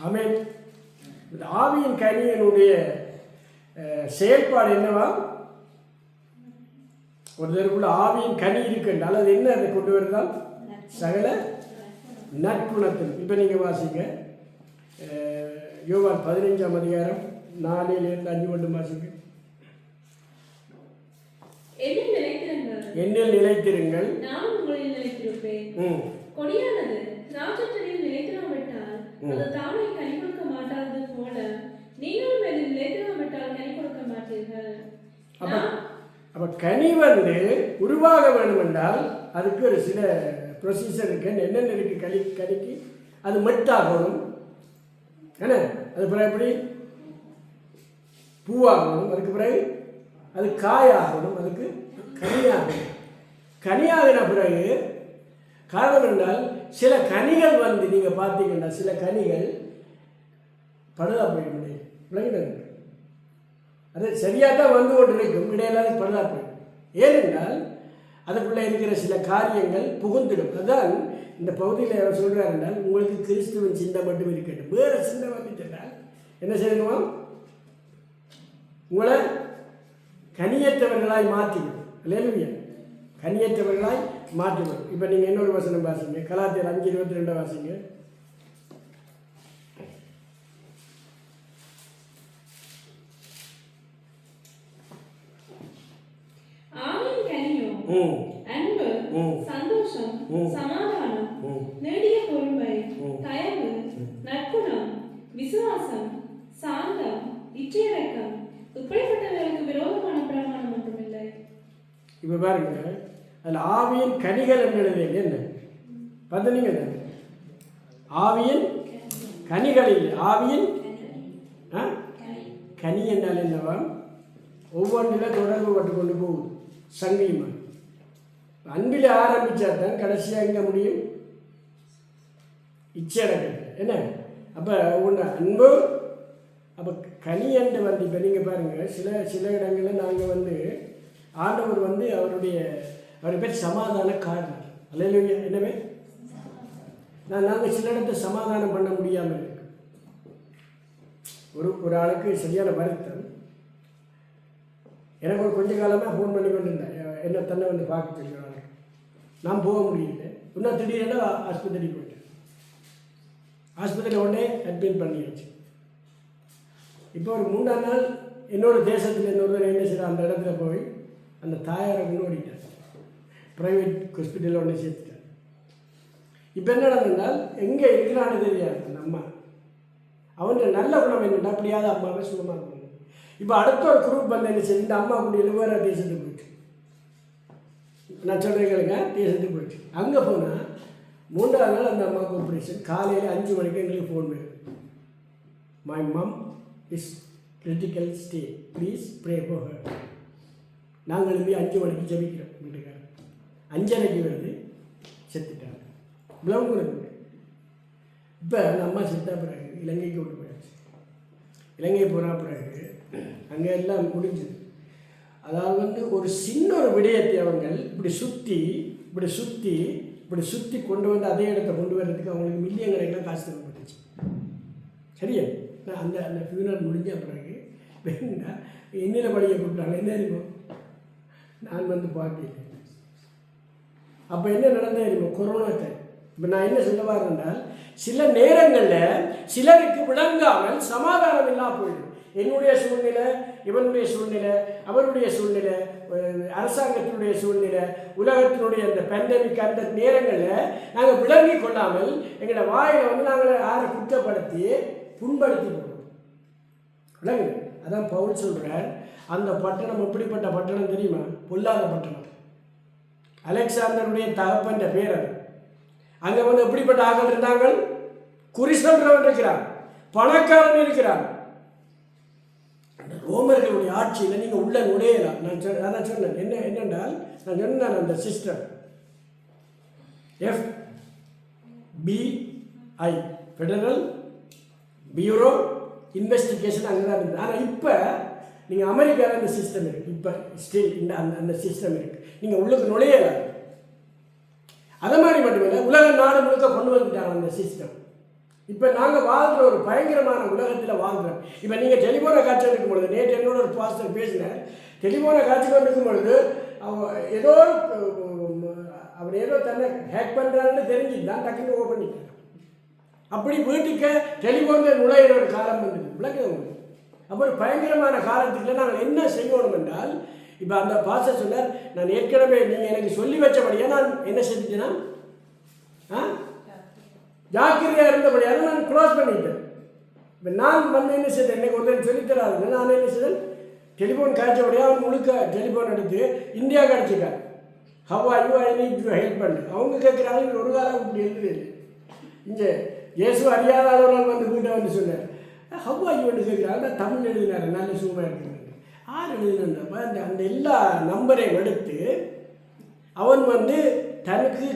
ஆமென். இந்த ஆவியின் கனியினுடைய செயல்பாடு என்னவா? ஒருத்தருக்குள்ள ஆவியின் கனி இருக்குன்றால் அது என்ன? அதை கொண்டு வருதான் சகல நற்குணத்தில். இப்போ நீங்கள் வாசிங்க யோவான் 15ஆம் அதிகாரம் 4-5 மட்டும் வாசிங்க. என்னில் நிலைத்திருங்கள், நானும் உங்களில் நிலைத்திருப்பேன். கொடியானது திராட்சைச்செடியில் நிலைத்திராவிட்டால் அது தானே கனி கொடுக்க மாட்டாதது போல நீங்களும் அதில் நிலைத்திராவிட்டால் கனி கொடுக்க மாட்டீர்கள். அப்போ கனி வந்து உருவாக வேண்டும் என்றால் அதுக்கு ஒரு சில ப்ரொசீஜர் இருக்கு. என்னென்ன இருக்கு? கனிக்கு அது மெட்டாகணும், என்ன? அது பிறகு எப்படி பூவாகணும், அதுக்கு பிறகு அது காயாகணும், அதுக்கு கனியாகணும். கனியாகின பிறகு காரணம் என்றால் சில கனிகள் வந்து நீங்கள் பார்த்தீங்கன்னா சில கனிகள் பழுதா போயிடும். விளங்கினது அது சரியாக தான் வந்து கொண்டு இருக்கும், இடையில பழுதா போயிடும். ஏனென்றால் அதுக்குள்ளே இருக்கிற சில காரியங்கள் புகுந்துடும். அதுதான் இந்த பகுதியில் அவர் சொல்கிறார் என்றால் உங்களுக்கு கிறிஸ்துவின் சிந்தை மட்டும் இருக்கட்டும். வேறு சிந்தை வந்துட்டால் என்ன செய்யணுமா? உங்களை கனியற்றவர்களாய் மாற்றிவிடும். இல்லையா? கனியற்றவர்களாய் மாற்றிவிடும். இப்போ நீங்கள் இன்னொரு வசனம் வாசிங்க. கலாத்தியர் 5:22 வாசிங்க. அன்பு, சந்தோஷம், சமாதானம், நீடிய பொறுமை, தயவு, நற்குணம், விசுவாசம், சாந்தம், இச்சையடக்கம், இப்படிப்பட்டவர்களுக்கு விரோதமான பிரமாணம் மட்டுமில்லை. இப்போ பாருங்க, அதில் ஆவியின் கனிகள் என்னது? என்ன பார்த்தீங்க? ஆவியின் கனிகள் இல்லை, ஆவியின் கனி என்றால் என்னவா? ஒவ்வொன்றில் தொடர்பு பட்டு கொண்டு போகுது. சங்கிலிமா அன்பில் ஆரம்பித்தா தான் கடைசியாக எங்கே முடியும்? இச்சையடக்கம், என்ன? அப்போ ஒன்று அன்பு. அப்போ கனி என்று வந்து இப்போ நீங்கள் பாருங்கள், சில இடங்களில் நாங்கள் வந்து ஆண்டவர் வந்து அவர் பேர் சமாதான காரணம். அல்லையா? என்னவே நாங்கள் சில இடத்தை சமாதானம் பண்ண முடியாமல் இருக்கு. ஒரு ஆளுக்கு சரியான வருத்தம். எனக்கு ஒரு கொஞ்ச காலமாக ஃபோன் பண்ணி கொண்டு இருந்தேன், என்ன தன்னை வந்து பார்க்க தெரியும். நான் போக முடியல. இன்னும் திடீரென ஆஸ்பத்திரிக்கு போயிட்டேன். ஆஸ்பத்திரியில் உடனே அட்மிட் பண்ணியாச்சு. இப்போ ஒரு 3ஆம் நாள் இன்னொரு தேசத்தில் இன்னொரு என்ன செய்ய அந்த இடத்துல போய் அந்த தாயாரை முன்னோடிட்டார். ப்ரைவேட் ஹாஸ்பிட்டலில் உடனே சேர்த்துட்டார். இப்போ என்ன நடந்தால் எங்கே இருக்கிறான்னு தெரியாது அந்த அம்மா. அவன்கிட்ட நல்ல குணம் என்னென்னா அப்படியாவது அம்மாவை சுகமாக இருக்கணும். இப்போ அடுத்த ஒரு குரூப் வந்து என்ன செய்ய இந்த அம்மா கூடிய வேறு தேசத்துக்கு போயிட்டு, நான் சொல்கிறேங்க, தேசத்துக்கு போயிட்டு அங்கே போனால் 3ஆம் நாள் அந்த அம்மாவுக்கு ஆப்ரேஷன். காலையில் 5 மணிக்கு எங்களுக்கு ஃபோன் பண்ணி, my mum is critical stay, please pray for her. நாங்கள் எழுதி 5 மணிக்கு ஜெபிக்கிறோம். வீட்டுக்காரர் 5:30 வருது, செத்துட்டாங்க. இவ்வளவு இருக்கு. இப்போ அந்த அம்மா செத்தா பிறகு இலங்கைக்கு கொண்டு போயாச்சு. இலங்கை போன பிறகு அங்கே எல்லாம் முடிஞ்சது. அதாவது வந்து ஒரு சின்ன ஒரு விடயத்தை அவங்க இப்படி சுற்றி இப்படி சுற்றி கொண்டு வந்து அதே இடத்த கொண்டு வர்றதுக்கு அவங்களுக்கு மில்லியன் கணக்கில் காசு தேவைப்பட்டுச்சு. சரியா? நான் அந்த அந்த ஃபியூனல் முடிஞ்ச பிறகு வேணுன்னா என்னில் படிக்க கூப்பிட்டாங்க. என்ன இருக்கும், நான் வந்து பார்க்கல. அப்போ என்ன நடந்தே இருக்கும், கொரோனா டைம். இப்போ நான் என்ன சொல்ல வரேன்னால், சில நேரங்களில் சிலருக்கு விளங்காமல் சமாதானம் இல்லாமல் போயிடும். என்னுடைய சூழ்நிலை, இவனுடைய சூழ்நிலை, அவருடைய சூழ்நிலை, அரசாங்கத்தினுடைய சூழ்நிலை, உலகத்தினுடைய அந்த பேண்டமிக், அந்த நேரங்களில் நாங்கள் விளங்கி கொள்ளாமல் எங்களோட வாயில் வந்து நாங்கள் யாரை குற்றப்படுத்தி புண்படுத்தி போடுவோம். விளங்கு. அதான் பவுல் சொல்கிறார், அந்த பட்டணம் எப்படிப்பட்ட பட்டணம் தெரியுமா? பொல்லாத பட்டணம். அலெக்சாண்டருடைய தகப்பன்ற பேர் அது. அங்கே வந்து எப்படிப்பட்ட ஆக்கள் இருந்தாங்க? குறி சொல்றவன் இருக்கிறான், பணக்காரன் இருக்கிறான். அந்த ரோமர்களுடைய ஆட்சியில் நீங்கள் உள்ள நுழையலாம். நான் சொன்னேன் என்னென்றால், நான் சொன்னேன் அந்த system FBI federal bureau investigation அங்கே தான் இருக்குது. ஆனால் இப்போ நீங்கள் அமெரிக்காவில் அந்த சிஸ்டம் இருக்குது. இப்போ ஸ்டில் இந்த அந்த சிஸ்டம் இருக்குது. நீங்கள் உள்ளுக்கு நுழையலாம். அதை மாதிரி மட்டுமில்லை, உலக நாடு முழுக்க கொண்டு வந்துட்டாங்க அந்த சிஸ்டம். இப்போ நாங்கள் வாழ்கிற ஒரு பயங்கரமான உலகத்தில் வாழ்கிறோம். இப்போ நீங்கள் டெலிஃபோனை காட்சி இருக்கும் பொழுது, நேற்று என்னோட ஒரு பாஸ்டர் பேசினார். டெலிஃபோனை காட்சி கொண்டு இருக்கும் பொழுது அவர் ஏதோ தன்னை ஹேக் பண்ணுறாருன்னு தெரிஞ்சு தான் டக்குன்னு ஓப்பன் பண்ணிட்டார். அப்படி வீட்டுக்கு டெலிஃபோனில் நுழையிற ஒரு காலம் வந்தது. விளக்குது. அப்போ ஒரு பயங்கரமான காலத்துக்குள்ள நாங்கள் என்ன செய்யணும் என்றால், இப்போ அந்த பாஸ்டர் சொன்னார், நான் ஏற்கனவே நீங்கள் எனக்கு சொல்லி வச்சபடியா நான் என்ன செஞ்சுட்டேன்னா, ஜாக்கிரதையாக இருந்தபடியாக நான் க்ளோஸ் பண்ணிட்டேன். இப்போ நான் வந்து என்ன செய்தேன், எனக்கு ஒருத்தர் சொல்லித்தராதுங்க. நான் என்ன செய்தேன், டெலிஃபோன் காய்ச்சபடியாக அவன் முழுக்க டெலிஃபோன் எடுத்து இந்தியா கிடச்சிட்டார். How are you, I need you help பண்ணு. அவங்க கேட்குறாங்க, ஒரு காலம் இப்படி எழுதுறது. இங்கே இயேசு அறியாத அளவில் வந்து வீட்டை வந்து சொன்னார், ஹவ் ஆர் யூன்னு கேட்குறாங்க. தமிழ் எழுதினார், நல்ல சுகமாக இருக்கிறாங்க. ஆறு எழுதினப்ப அந்த அந்த எல்லா நம்பரையும் எடுத்து அவன் வந்து தனக்கு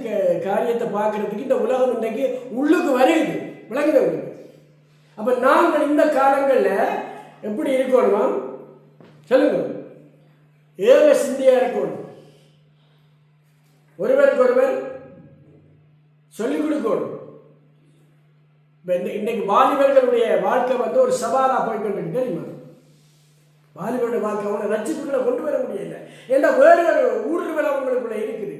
காரியத்தை பார்க்கறதுக்கு இந்த உலகம் இன்றைக்கு உள்ளுக்கு வருது. விளங்குதவங்களுக்கு. அப்போ நாங்கள் இந்த காலங்களில் எப்படி இருக்கணுமா சொல்லுங்க, ஏக சிந்தையாக இருக்கணும். ஒருவருக்கு ஒருவர் சொல்லிக் கொடுக்கணும். இப்போ இன்றைக்கு வாலிபர்களுடைய வாழ்க்கை வந்து ஒரு சவாலாக போய்கொண்டிருக்கு. தெரியுமா? வாலிபருடைய வாழ்க்கை அவனை ரட்சிப்புகளை கொண்டு வர முடியல. ஏன்னா வேறு ஒரு ஊடுருவல் அவங்களுக்குள்ள இருக்குது.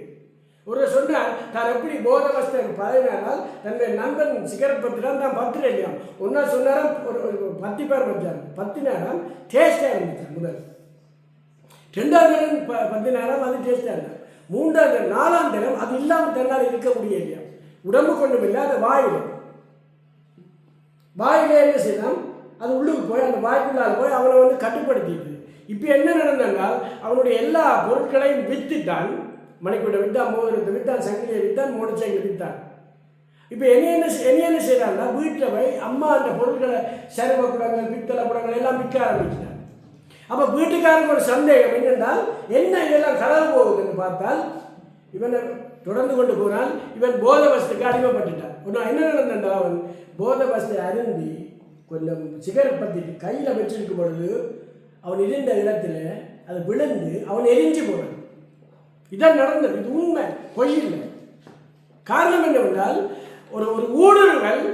ஒரு சொன்னால் தான் எப்படி போதவஸ்தை பழகினால் தன்னுடைய நண்பன் சிகரெட் பற்றினான் தான் 10 இல்லையா. ஒன்றா சொன்னாரம் ஒரு 10 பேர் வச்சாங்க. 10 நேரம் டேஸ்டாக இருந்துச்சான். முதல் 2ஆவது நேரம் 10 நேரம் அது டேஸ்டாக இருந்தான். 3ஆவது 4ஆம் நேரம் அது இல்லாமல் தன்னால் இருக்க முடியும் இல்லையா. உடம்பு கொண்டும் இல்லை, அது வாயிலே என்ன செய்யலாம், அது உள்ளுக்கு போய் அந்த வாய்க்குள்ளால் போய் அவனை வந்து கட்டுப்படுத்திட்டு. இப்போ என்ன நடந்தால் அவனுடைய எல்லா பொருட்களையும் விற்றுட்டான். மணிக்கூட விற்றான், மோதிரத்தை விற்றான், சங்கிலியை விற்றான், மோட்டர் சைக்கிள் விற்றான். இப்போ என்ன செய்யறான்னா, வீட்டில் போய் அம்மா அந்த பொருட்களை சரவ குடங்கள், பித்தளை குடங்கள் எல்லாம் விற்க ஆரம்பிச்சிட்டான். அப்போ வீட்டுக்காரங்க ஒரு சந்தேகம் என்னென்றால், என்ன இதெல்லாம் களவு போகுதுன்னு பார்த்தால், இவனை தொடர்ந்து கொண்டு போனால் இவன் போதவஸ்துக்கு அடிமைப்பட்டுட்டான். ஒன்றும் என்ன நடந்தால், அவன் போதவஸ்தை அருந்தி கொஞ்சம் சிகரெட் பற்றி கையில் வச்சிருக்கும் பொழுது அவன் இருந்த இடத்துல அது விழுந்து அவன் எரிஞ்சு போனான். இதான் நடந்தது. இது உண்மை, பொய் இல்லை. காரணம் என்னவென்றால், ஒரு ஊடுருவல்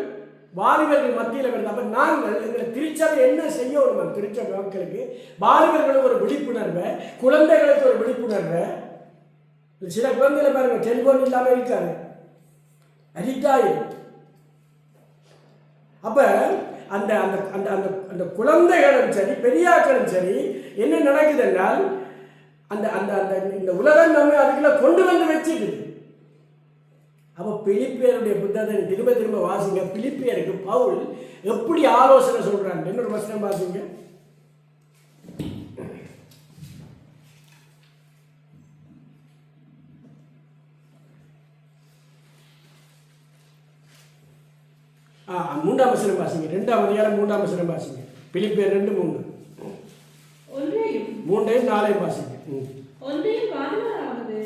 வாலிபர்கள் மத்தியில் வருது. அப்போ நாங்கள் எங்கள் திருச்சபை என்ன செய்யணும், திருச்சபை மக்களுக்கு வாலிபர்களுக்கு ஒரு விழிப்புணர்வை, குழந்தைகளுக்கு ஒரு விழிப்புணர்வை. சில குழந்தைகளை பாருங்க, டெலிஃபோன் இல்லாமல் இருக்காது, அடிக்ட் ஆகிடும். அப்போ அந்த அந்த அந்த அந்த அந்த குழந்தைகளும் சரி, பெரியாக்களும் சரி, என்ன நடக்குது என்றால், அந்த அந்த அந்த இந்த உலகம் நம்ம அதுக்குள்ள கொண்டு வந்து வச்சுக்குது. அப்போ பிலிப்பியருடைய புத்தகத்தை திரும்ப திரும்ப வாசிங்க. பிலிப்பியருக்கு பவுல் எப்படி ஆலோசனை சொல்றாங்க, இன்னொரு வசனம் வாசிங்க. மூன்றாம் வசனம் வாசிங்க. 2ஆம் அதிகாரம் 3ஆம் வசனம் வாசிங்க. பிலிப்பியர் 2:3. 3:4 வாசிங்க. ஒன்றையும் வாதினாலாவது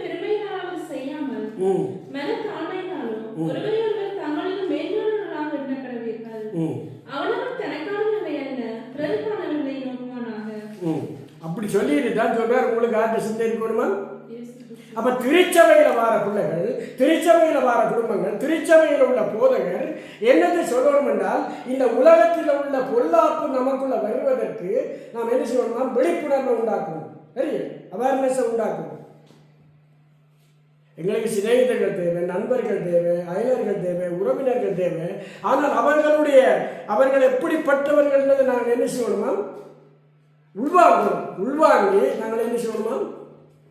பெருமையினாலாவது செய்யாமல் மனத்தாழ்மையினாலும் ஒருவரையொருவர் தங்களிலும் மேன்மையானவர்களாக எண்ண கடவீர்கள். அவனவன் தனக்கானவை அல்ல, பிறருக்கானவர்களை நோக்குவானாக. அப்படி சொல்லிட்டு தான் சொல்றார். உங்களுக்கு ஆற்ற சிந்தை இருக்கணுமா? அப்ப திருச்சபையில் வார பிள்ளைகள், திருச்சபையில் வார குடும்பங்கள், திருச்சபையில் உள்ள போதகர் என்னத்தை சொல்லணும் என்றால், இந்த உலகத்தில் உள்ள பொல்லாப்பு நமக்குள்ள வருவதற்கு நாம் என்ன செய்யணும்? விழிப்புணர்வை உண்டாக்கணும், சரி, அவேர்னஸை உண்டாக்கணும். எங்களுக்கு சிநேகிதர்கள் தேவை, நண்பர்கள் தேவை, அயலர்கள் தேவை, உறவினர்கள் தேவை. ஆனால் அவர்கள் எப்படிப்பட்டவர்கள் என்பதை நாங்கள் என்ன செய்யணுமா? உள்வாங்கி நாங்கள் என்ன செய்யணுமா?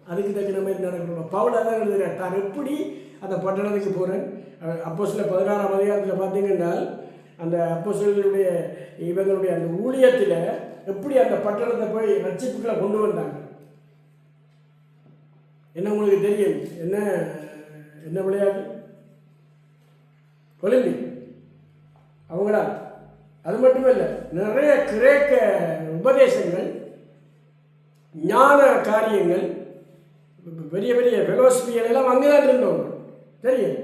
அதுக்கு தகுந்த மாதிரி நடக்கணும். பவுல் அதான் எழுதுகிறார், தான் எப்படி அந்த பட்டணத்துக்கு போகிறேன். அப்போஸ்தலர் 16ஆம் அதிகாரத்தில் பார்த்தீங்கன்னா, அந்த அப்போஸ்தலர்களுடைய இவங்களுடைய அந்த ஊழியத்தில் எப்படி அந்த பட்டணத்தை போய் ரட்சிப்புக்களை கொண்டு வந்தாங்க. என்ன உங்களுக்கு தெரியும்? என்ன விளையாட்டு? ஒலிம்பிக். அவங்களா? அது மட்டுமல்ல, நிறைய கிரேக்க உபதேசங்கள், ஞான காரியங்கள், பெரிய பெரிய பெலோஸ்பியல் எல்லாம் அங்கே தான் இருந்தவங்க, தெரியும்.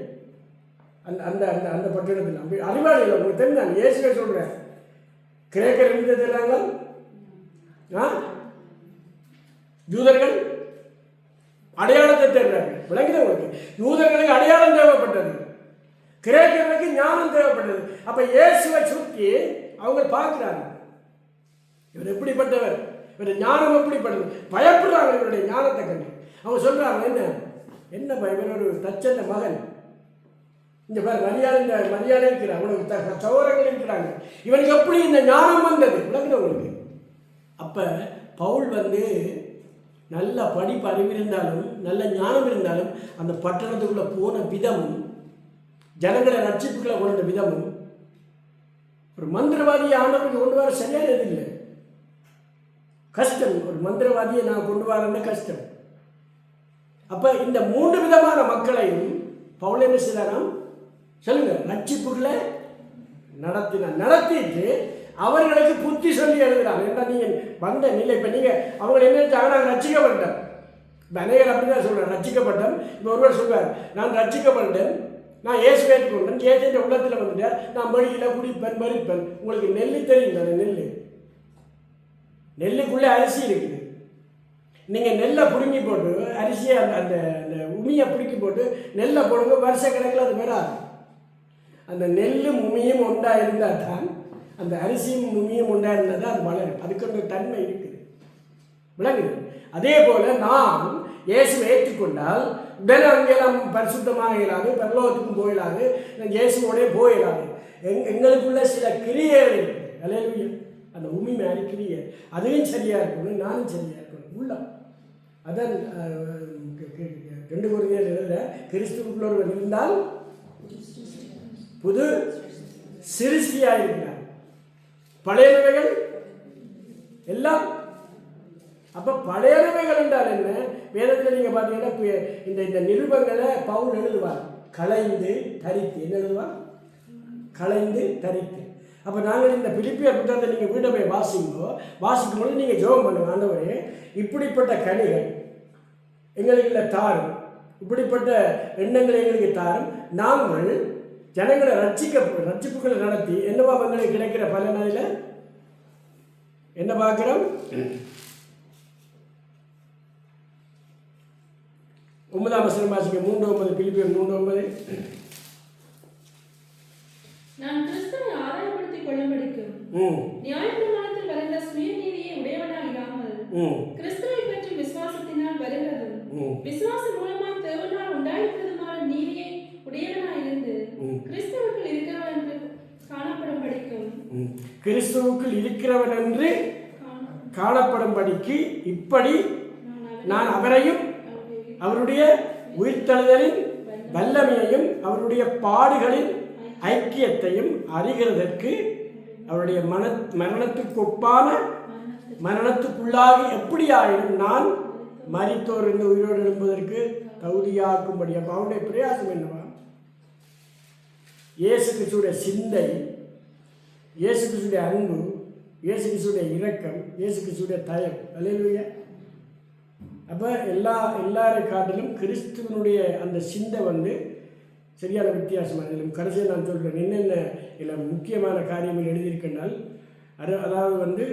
அந்த அந்த அந்த அந்த பட்டணத்தில் அறிவாளிகள் உங்களுக்கு தெரிஞ்சாங்க. இயேசுவை சொல்கிறேன், கிரேக்கர் இருந்து தெரியாங்க, யூதர்கள் அடையாளத்தை தேடுறாங்க. விளங்குதான் உங்களுக்கு? யூதர்களுக்கு அடையாளம் தேவைப்பட்டது, கிரேக்கர்களுக்கு ஞானம் தேவைப்பட்டது. அப்ப இயேசுவை சுற்றி அவங்க பார்க்கிறாங்க, இவர் எப்படிப்பட்டவர், இவர் ஞானம் எப்படிப்பட்டது, பயப்படுறாங்க இவருடைய ஞானத்தை கண்டு. அவங்க சொல்றாங்க, என்ன இவர் ஒரு தச்சந்த மகன், இந்த மரியாதை இருக்கிறார், அவனுக்கு சகோதரர்கள் இருக்கிறாங்க, இவனுக்கு எப்படி இந்த ஞானம் வந்தது? விளங்குறவங்களுக்கு. அப்ப பவுல் நல்ல படிப்பு அறிவு இருந்தாலும், நல்ல ஞானம் இருந்தாலும், அந்த பட்டணத்துக்குள்ள போன விதமும், ஜனங்களை ரட்சிப்புகளை கொண்ட விதமும், ஒரு மந்திரவாதியை ஆண்டவருக்கு கொண்டு வர சரியானது இல்லை. கஷ்டம். ஒரு மந்திரவாதியை நான் கொண்டு வரேன்னு கஷ்டம். அப்ப இந்த 3 விதமான மக்களையும் பவுல் என்ன செய்தாராம்? சொல்லுங்க, ரட்சிப்புகளை நடத்திட்டு அவர்களுக்கு புத்தி சொல்லி எழுதுறாங்க. என்ன நீங்க வந்த நிலை, இப்ப நீங்க அவங்க என்ன நாங்கள் ரட்சிக்கப்பட்டேன், அநேகர் அப்படிதான் சொல்றேன், ரட்சிக்கப்பட்டேன். இப்போ ஒருவர் சொல்வார், நான் ரட்சிக்கப்பட்டேன், நான் ஏசு ஏற்றுக்கொண்டேன், ஏற்ற உள்ளத்தில் வந்துட்டேன், நான் மொழியில குடிப்பேன், மறிப்பேன். உங்களுக்கு நெல்லு தெரியும் தானே? நெல்லுக்குள்ளே அரிசி இருக்குது. நீங்கள் நெல்லை பிடுங்கி போட்டு அரிசியை அந்த அந்த உமியை பிடுங்கி போட்டு நெல்லை போடுங்க, வருஷ கணக்கில் அது வராது. அந்த நெல்லும் உமியும் ஒன்றா இருந்தால் தான், அந்த அரிசியும் உமியும் ஒன்றா இருந்தால் தான் அது வளரும். அதுக்கு ஒரு தன்மை இருக்குது, விளங்குது. அதே போல் நாம் இயேசுவை ஏற்றுக்கொண்டால் உடனே அங்கெல்லாம் பரிசுத்தமாக இயலாது, பரலோகத்துக்கும் போயிடாது, இயேசுவோடே போயிடாது. எங்களுக்குள்ள சில கிரியைகள் இருக்குது. அல்லேலூயா. அந்த உமி மேலே கிரியை, அதுவும் சரியாக இருக்கணும், நானும் சரியாக இருக்கணும். உள்ள அதான் 2 கொரிந்தியர் எழுதுற, கிறிஸ்துவுக்குள்ளவர் இருந்தால் புது சிருஷ்டியாக இருக்கிறார், பழையவைகள் எல்லாம். அப்ப பழையவைகள் என்றால் என்ன? வேதத்தில் நீங்க பார்த்தீங்கன்னா இந்த நிருபங்களை பவுல் எழுதுவார், களைந்து தரித்து. என்ன எழுதுவார்? களைந்து தரித்து. அப்போ நாங்கள் இந்த பிலிப்பியர் புத்தகத்தை நீங்கள் வீட்டை போய் வாசிக்கும் போது நீங்கள் ஜெபம் பண்ணுங்க, ஆண்டவரே இப்படிப்பட்ட கனிகள் எங்களுக்கு இல்லை தாரும், இப்படிப்பட்ட எண்ணங்களை எங்களுக்கு தாரும், நாங்கள் ஜனங்களை ரட்சிப்புகளை நடத்தி என்னவா எங்களுக்கு கிடைக்கிற பலனில் என்ன பார்க்கிறோம்? 9ஆம் வசனம் வாசிக்க, 3:9, பிலிப்பியர் 3:9. நான் கிறிஸ்துவை ஆதாயப்படுத்திக் கொள்ளும்படிக்கும் நியாயப்பிரமாணத்தில் வருகிற சுயநீதியை உடையவனாயிராமல் கிறிஸ்துவை பற்றி விசுவாசத்தினால் வருகிறதும் விசுவாசம் மூலமாய் தேவனால் உண்டாயிருக்கிறதுமான நீதியை உடையவனாயிருந்து கிறிஸ்துவுக்குள் இருக்கிறவன் என்று காணப்படும்படிக்கும், கிறிஸ்துவுக்குள் இருக்கிறவன் என்று காணப்படும்படிக்கு இப்படி நான் அவரையும் அவருடைய உயிர்த்தெழுதலின் வல்லமையையும் அவருடைய பாடுகளின் ஐக்கியத்தையும் அறிகிறதற்கு அவருடைய மரணத்துக்குள்ளாகி எப்படி ஆயினும் நான் மரித்தோர் இருந்து உயிரோடு எழும்புவதற்கு தகுதியாக்கும்படி. அப்போ அவருடைய பிரயாசம் என்னவா? இயேசு கிறிஸ்துடைய சிந்தை, இயேசு கிறிஸ்துடைய அன்பு, இயேசு கிறிஸ்துடைய இரக்கம், இயேசு கிறிஸ்துடைய தயம். அல்லேலூயா. அப்போ எல்லாரை காட்டிலும் கிறிஸ்துவனுடைய அந்த சிந்தை சரியான வித்தியாசமான. கடைசியாக நான் சொல்கிறேன், என்னென்ன இதில் முக்கியமான காரியங்கள் எழுதியிருக்கின்றால், அதாவது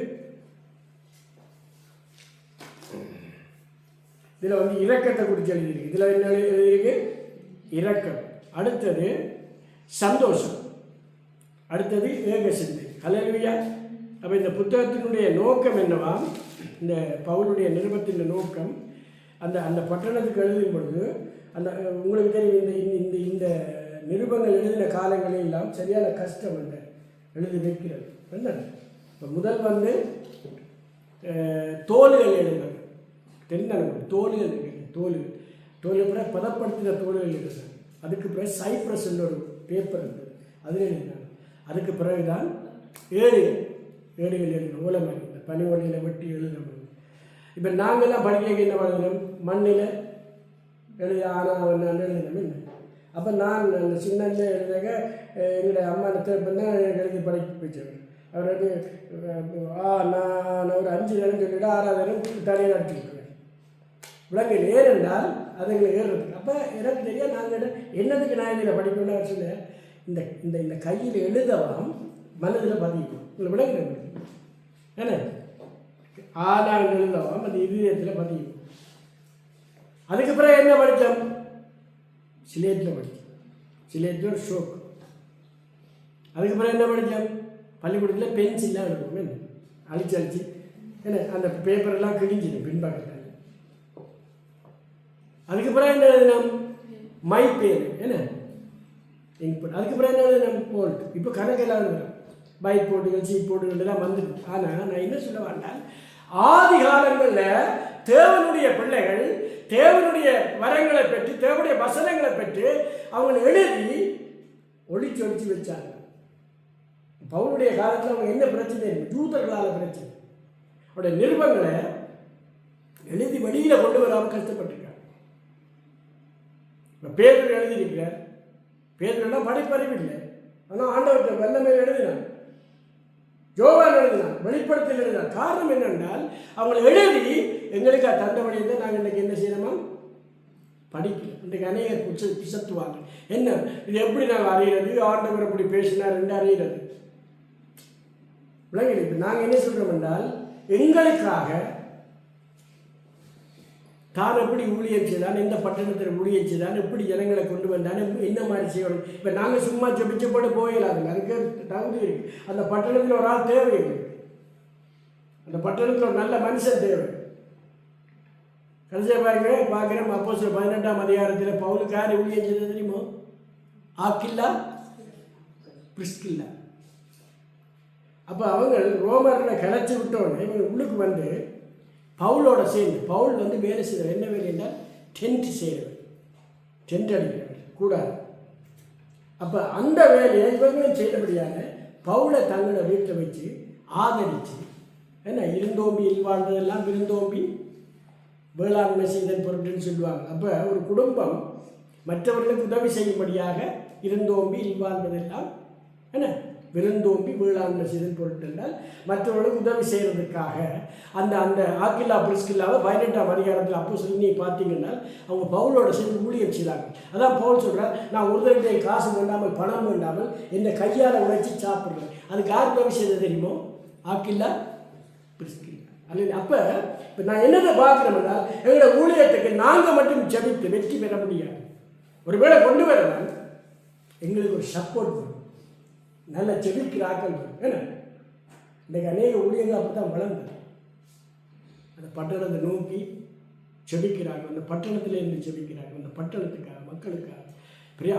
இதில் வந்து இரக்கத்தை குறித்து எழுதியிருக்கு. இதில் என்ன எழுதியிருக்கு? இரக்கம். அடுத்தது சந்தோஷம். அடுத்தது ஏக சிந்தை. ஹல்லேலூயா. அப்போ இந்த புத்தகத்தினுடைய நோக்கம் என்னவா? இந்த பவுலுடைய நிருபத்தின் நோக்கம் அந்த அந்த பட்டணத்துக்கு எழுதும் பொழுது அந்த உங்களுக்கு தெரியும், இந்த இந்த இந்த நிருபங்கள் எழுதின காலங்களில் எல்லாம் சரியான கஷ்டம் என்ன எழுதி வைக்கிறது என்ன. இப்போ முதல் வந்து தோல்கள் எழுதுனாங்க. தெரிந்தாங்க தோல்கள் கூட பதப்படுத்தின தோல்கள் எழுதுனாங்க. அதுக்கு பிறகு சைப்ரஸ் ஒரு பேப்பர் இருந்தது, அதில் எழுதினாங்க. அதுக்கு பிறகுதான் ஏடுகள் எழுதணும். ஓலை மாதிரி இந்த பனி ஒலையில் வெட்டி எழுதணும். இப்போ நாங்கள்லாம் படிக்க என்ன எழுதணும்? மண்ணில் எழுதி ஆனால் எழுதணும் என்ன. அப்போ நான் அந்த சின்ன எழுதாக எங்களுடைய அம்மா தேப்பன் தான் எழுதி படிக்க வச்சேன். அவர் வந்து நான் ஒரு 5 நேரம் சொல்லிவிட்டு 6வது நேரம் தனியாக அடிச்சுருக்கேன். விலங்கு ஏனென்றால் அது எங்களுக்கு ஏறுறதுக்கு. அப்போ எனக்கு தெரியாது நாங்கள் என்னதுக்கு நான் இதில் படிக்கணும்னு அவர் சொன்னேன். இந்த இந்த இந்த கையில் எழுதலாம், மனதில் பதியும். உங்களை விலங்கு ஏன்னா ஆனாங்க எழுதலாம், அது இதயத்தில் பதியும். அதுக்கு பிறகு என்ன படித்தோம்? சிலேட்டில் படித்தோம். சிலேட்டில் ஒரு ஷோக். அதுக்கு பிறகு என்ன படித்தோம்? பள்ளிக்கூடத்தில் பென்சில்லாம் எழுதுவோம். என்ன அழிச்சு என்ன அந்த பேப்பரெல்லாம் கிழிஞ்சிடும் பின்பக்கத்தில். அதுக்கு பிறகு என்ன எழுதினோம்? மை பேர் என்ன இன்புட். அதுக்கு பிறகு என்ன எழுதினோம்? போல்ட். இப்போ கணக்கெல்லாம் எழுதுகிறோம். பைக் போட்டுகள் சீட் போட்டுகள் எல்லாம் வந்துடும். ஆனால் நான் என்ன சொல்ல வேண்டாம், ஆதி காலங்களில் தேவனுடைய பிள்ளைகள் தேவனுடைய வரங்களை பெற்று தேவனுடைய வசனங்களை பெற்று அவங்க எழுதி ஒழிச்சு வச்சாங்க. பவுலுடைய காலத்தில் அவங்க என்ன பிரச்சனை இருக்கு? யூதர்களால் பிரச்சனை. அவருடைய நிருபங்களை எழுதி வெளியில் கொண்டு வராமல் கஷ்டப்பட்டிருக்காங்க. இப்போ பேதர் எழுதியிருக்கிறார். பேதரெல்லாம் படிப்பறிவு இல்லை, ஆனால் ஆண்டவர்கிட்ட வல்லமை எழுதினார். யோவான் எழுதினார், வெளிப்படுத்தல் எழுதினார். காரணம் என்னென்றால் அவங்களை எழுதி எங்களுக்கு தண்டபடியை தான் நாங்கள் இன்றைக்கி என்ன செய்யணுமா? படிக்கல. இன்றைக்கு அநேகர் பிசத்துவாங்க. என்ன இது எப்படி நாங்கள் அறிகிறது? ஆண்டவர் எப்படி பேசினார் என்று அறிகிறது விளங்கி. நாங்கள் என்ன சொல்கிறோம் என்றால் எங்களுக்காக தான் எப்படி ஊழியம் செய்தான், எந்த பட்டணத்தில் ஊழியம் செய்தான், எப்படி ஜனங்களை கொண்டு வந்தான், என்ன மாதிரி செய்யணும். இப்போ நாங்கள் சும்மா ஜெபிச்சு போட்டு போயிடலாங்க. அதுக்கு தகுதி இருக்குது. அந்த பட்டணத்தில் ஒரு ஆள் தேவை இருக்குது. அந்த பட்டணத்தில் ஒரு நல்ல மனுஷன் தேவை. கடைசியாக பார்க்குறேன் அப்போஸ்தலர் 18ஆம் அதிகாரத்தில் பவுலுக்கு யார் ஊழியம் செய்தது தெரியுமோ? Aquila, Priscilla. அப்போ அவங்க ரோமர்களை கிளச்சி விட்டோன்னு இவங்க உள்ளுக்கு வந்து பவுலோட சேர்ந்து பவுல் வந்து வேலை செய்கிறார். என்ன வேலை என்றால் டென்ட் செய்கிறவர், டென்ட் அடிக்கிறவர் கூடாது. அப்போ அந்த வேலையை இவங்களும் செய்தபடியான பவுலை தங்களோட வீட்டில் வச்சு ஆதரித்து என்ன இருந்தோம்பி இல்வாழ்ந்ததெல்லாம் விருந்தோம்பி வேளாண்மை செய்தல் பொருட்டுன்னு சொல்லுவாங்க. அப்போ ஒரு குடும்பம் மற்றவர்களுக்கு உதவி செய்யும்படியாக இருந்தோம்பி இல்வாழ்ந்ததெல்லாம் என்ன விருந்தோம்பி வேளாண்மை செய்தல் பொருட்டு என்றால் மற்றவர்களுக்கு உதவி செய்கிறதுக்காக அந்த அந்த ஆக்கில்லா பிரிஸ்கில்லாவை 18ஆம் அதிகாரத்தில் அப்போ சொல்லி பார்த்தீங்கன்னா அவங்க பவுலோட சேர்ந்து ஊழியம் செய்தாங்க. அதான் பவுல் சொல்கிறார், நான் ஒருத்தருடைய காசு வேண்டாமல் பணம் வேண்டாமல் இந்த கையால் உழைச்சி சாப்பிட்றேன். அதுக்கு யார் உதவி செய்தது தெரியுமோ? Aquila Priscilla. அல்ல. அப்போ இப்போ நான் என்னதை பார்க்குறேன்னா எங்களோட ஊழியத்துக்கு நாங்கள் மட்டும் ஜெபித்து வெற்றி பெற முடியாது. ஒருவேளை கொண்டு வரலாம் எங்களுக்கு ஒரு சப்போர்ட் வரும், நல்ல ஜெபிக்கிற ஆக்கள் வரும். ஏன்னா இன்றைக்கு அநேக ஊழியர்கள் அப்படி தான் வளர்ந்து அந்த பட்டணத்தை நோக்கி ஜெபிக்கிறாங்க. அந்த பட்டணத்திலேருந்து ஜெபிக்கிறாங்க, அந்த பட்டணத்துக்காக மக்களுக்காக.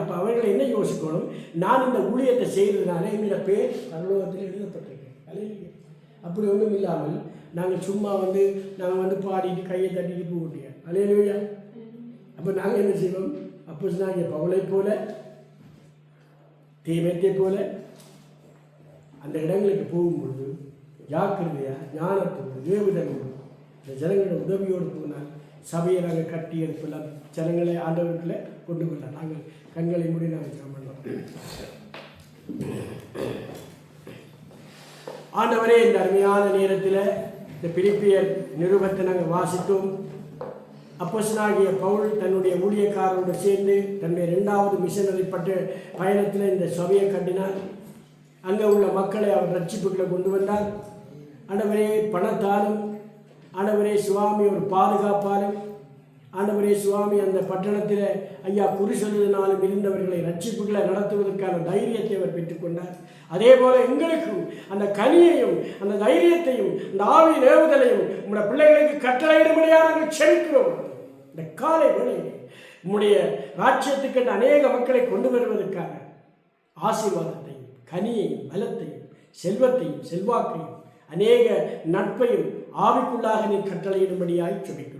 அப்போ அவர்களை என்ன யோசிக்கணும்? நான் இந்த ஊழியத்தை செய்கிறதுனால எங்களோட பேர் பரலோகத்தில் எழுதப்பட்டிருக்கேன். அல்ல, அப்படி ஒன்றும் இல்லாமல் நாங்கள் சும்மா வந்து நாங்கள் வந்து பாடிட்டு கையை தட்டிட்டு போக முடியாது. அல்லேலூயா. அப்போ நாங்கள் என்ன செய்வோம்? அப்போ நாங்கள் பவுலை போல தீமைத்தை போல அந்த இடங்களுக்கு போகும்பொழுது ஜாக்கிரதையாக ஞானத்தோடு ஏவுதலோடு இந்த ஜனங்களோட உதவியோடு போனால் சபையை நாங்கள் கட்டி எடுப்பெல்லாம் ஜனங்களை ஆண்டவர்களை கொண்டு வரலாம். நாங்கள் கண்களை மூடி நாங்கள் ஜெபம் பண்ணோம். ஆண்டவரே, இந்த அருமையான நேரத்தில் இந்த பிலிப்பியர் நிருபத்தை நாங்கள் வாசித்தோம். அப்போஸ்தலனாகிய பவுல் தன்னுடைய ஊழியக்காரரோடு சேர்ந்து தன்னுடைய 2வது மிஷனரி பயணத்தில் இந்த சபையை கட்டினார். அங்கே உள்ள மக்களை அவர் ரட்சிப்புகளை கொண்டு வந்தார். ஆண்டவரே, பணத்தாலும் ஆண்டவரே சுவாமி ஒரு பாதுகாப்பாலும் ஆண்டவரே சுவாமி, அந்த பட்டணத்தில் ஐயா குருசொல்லினாலும் இருந்தவர்களை ரட்சிப்புகளை நடத்துவதற்கான தைரியத்தை அவர் பெற்றுக்கொண்டார். அதே போல எங்களுக்கும் அந்த கனியையும் அந்த தைரியத்தையும் அந்த ஆவியின் ஏவுதலையும் உங்களுடைய பிள்ளைகளுக்கு கட்டளையிடும்படியாக நாங்கள் செலுக்கிறோம். இந்த காலை வேளையில் உம்முடைய ராஜ்யத்துக்கு அநேக மக்களை கொண்டு வருவதற்காக ஆசீர்வாதத்தையும் கனியையும் பலத்தையும் செல்வத்தையும் செல்வாக்கையும் அநேக நட்பையும் ஆவிக்குள்ளாக நீ கட்டளையிடும்படியாய் ஜெபிக்கிறோம்.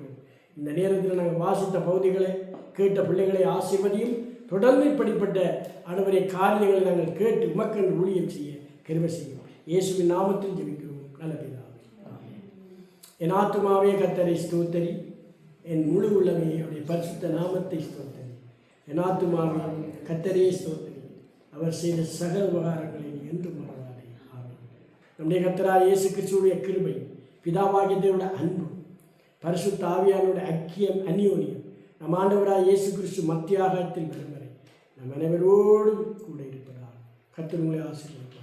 இந்த நேரத்தில் நாங்கள் வாசித்த பகுதிகளை கேட்ட பிள்ளைகளை ஆசீர்வதியும். தொடர்ந்து இப்படிப்பட்ட ஆண்டவரே காரியங்களை நாங்கள் கேட்டு உமக்கென்று ஊழியம் செய்ய கிருபை செய்யும். இயேசுவின் நாமத்தில் ஜெபிக்கிறோம் நல்ல பிதாவே, ஆமென். என் ஆத்துமாவே கர்த்தரை ஸ்தோத்தரி, என் முழு உள்ளமே அவருடைய பரிசுத்த நாமத்தை ஸ்தோத்தரி. என் ஆத்துமாவே கர்த்தரே ஸ்தோத்தரி, அவர் செய்த சகல உபகாரங்களை என்றும் மறவாதே. ஆமென். நம்முடைய கர்த்தராகிய இயேசு கிறிஸ்துவுடைய கிருபை, பிதாவாகிய தேவனுடைய அன்பு, பரிசுத்த ஆவியானோட ஐக்கியம், அந்யோன்யம் நம் ஆண்டவராக இயேசு கிறிஸ்து மத்தியாகத்தில் வரும் வரை நம் அனைவரோடும் கூட இருப்பதால் கர்த்தர் உங்களை ஆசீர்வதிப்பார்.